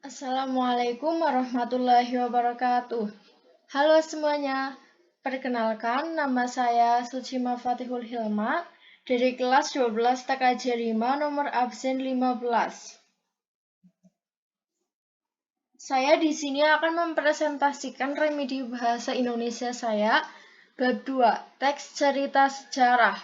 Assalamualaikum warahmatullahi wabarakatuh. Halo semuanya, perkenalkan nama saya Sucima Fatihul Hilma dari kelas 12 TKJ 5 nomor absen 15. Saya di sini akan mempresentasikan remedi bahasa Indonesia saya, bab 2, teks cerita sejarah.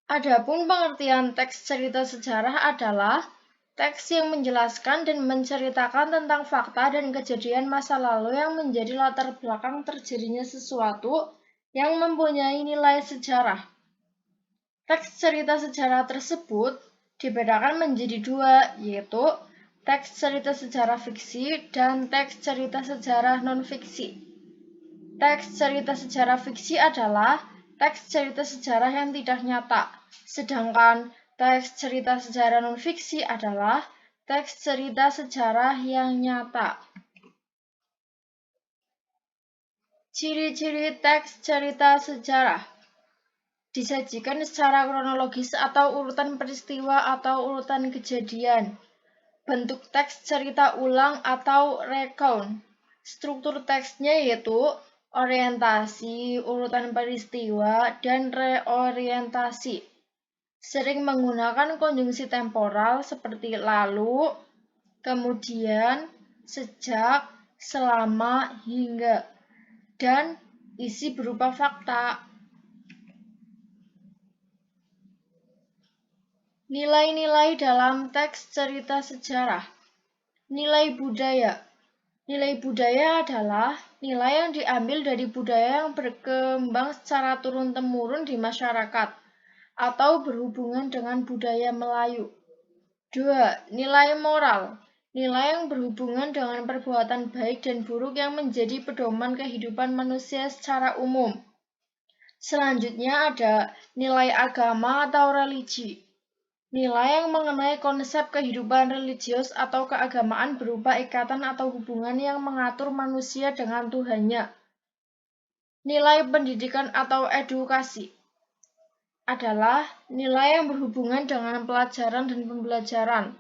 Adapun pengertian teks cerita sejarah adalah teks yang menjelaskan dan menceritakan tentang fakta dan kejadian masa lalu yang menjadi latar belakang terjadinya sesuatu yang mempunyai nilai sejarah. Teks cerita sejarah tersebut dibedakan menjadi dua, yaitu teks cerita sejarah fiksi dan teks cerita sejarah non-fiksi. Teks cerita sejarah fiksi adalah teks cerita sejarah yang tidak nyata, sedangkan teks cerita sejarah non-fiksi adalah teks cerita sejarah yang nyata. Ciri-ciri teks cerita sejarah disajikan secara kronologis atau urutan peristiwa atau urutan kejadian. Bentuk teks cerita ulang atau recount. Struktur teksnya yaitu orientasi, urutan peristiwa, dan reorientasi. Sering menggunakan konjungsi temporal seperti lalu, kemudian, sejak, selama, hingga, dan isi berupa fakta. Nilai-nilai dalam teks cerita sejarah. Nilai budaya. Nilai budaya adalah nilai yang diambil dari budaya yang berkembang secara turun-temurun di masyarakat atau berhubungan dengan budaya Melayu. 2. Nilai moral. Nilai yang berhubungan dengan perbuatan baik dan buruk yang menjadi pedoman kehidupan manusia secara umum. Selanjutnya ada nilai agama atau religi. Nilai yang mengenai konsep kehidupan religius atau keagamaan berupa ikatan atau hubungan yang mengatur manusia dengan Tuhannya. Nilai pendidikan atau edukasi adalah nilai yang berhubungan dengan pelajaran dan pembelajaran.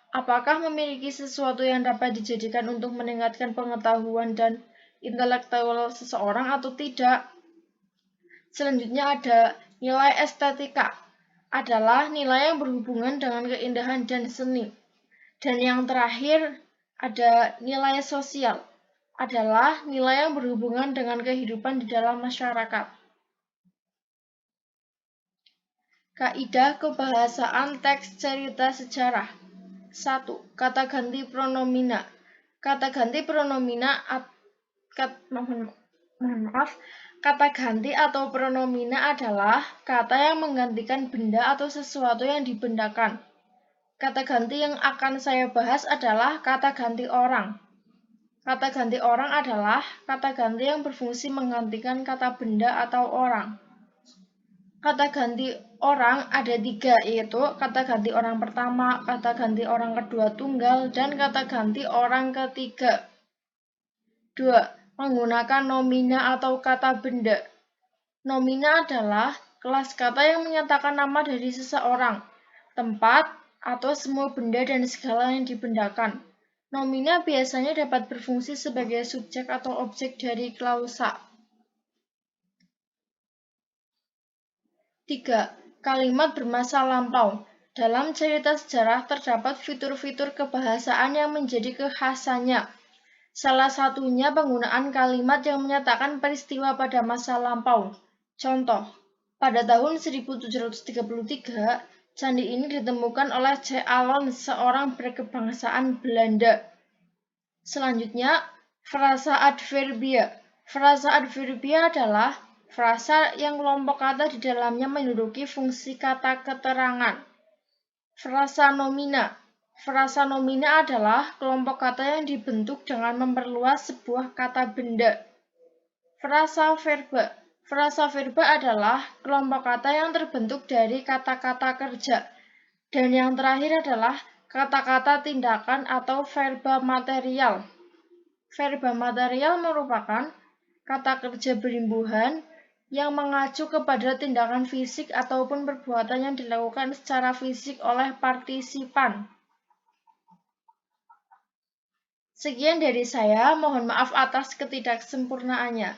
Apakah memiliki sesuatu yang dapat dijadikan untuk meningkatkan pengetahuan dan intelektual seseorang atau tidak? Selanjutnya ada nilai estetika. Adalah nilai yang berhubungan dengan keindahan dan seni. Dan yang terakhir ada nilai sosial. Adalah nilai yang berhubungan dengan kehidupan di dalam masyarakat. Kaidah kebahasaan teks cerita sejarah. 1. Kata ganti pronomina. Kata ganti pronomina Kata ganti atau pronomina adalah kata yang menggantikan benda atau sesuatu yang dibendakan. Kata ganti yang akan saya bahas adalah kata ganti orang. Kata ganti orang adalah kata ganti yang berfungsi menggantikan kata benda atau orang. Kata ganti orang ada 3, yaitu kata ganti orang pertama, kata ganti orang kedua tunggal, dan kata ganti orang ketiga. 2. Menggunakan nomina atau kata benda. Nomina adalah kelas kata yang menyatakan nama dari seseorang, tempat, atau semua benda dan segala yang dibendakan. Nomina biasanya dapat berfungsi sebagai subjek atau objek dari klausa. 3. Kalimat bermasa lampau. Dalam cerita sejarah terdapat fitur-fitur kebahasaan yang menjadi kekhasannya. Salah satunya penggunaan kalimat yang menyatakan peristiwa pada masa lampau. Contoh, pada tahun 1733, candi ini ditemukan oleh C. Alon, seorang berkebangsaan Belanda. Selanjutnya, frasa adverbia. Frasa adverbia adalah frasa yang kelompok kata di dalamnya menduduki fungsi kata keterangan. Frasa nomina. Frasa nomina adalah kelompok kata yang dibentuk dengan memperluas sebuah kata benda. Frasa verba. Frasa verba adalah kelompok kata yang terbentuk dari kata-kata kerja. Dan yang terakhir adalah kata-kata tindakan atau verba material. Verba material merupakan kata kerja berimbuhan yang mengacu kepada tindakan fisik ataupun perbuatan yang dilakukan secara fisik oleh partisipan. Sekian dari saya, mohon maaf atas ketidaksempurnaannya.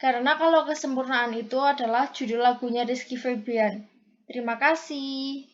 Karena kalau kesempurnaan itu adalah judul lagunya Rizky Febian. Terima kasih.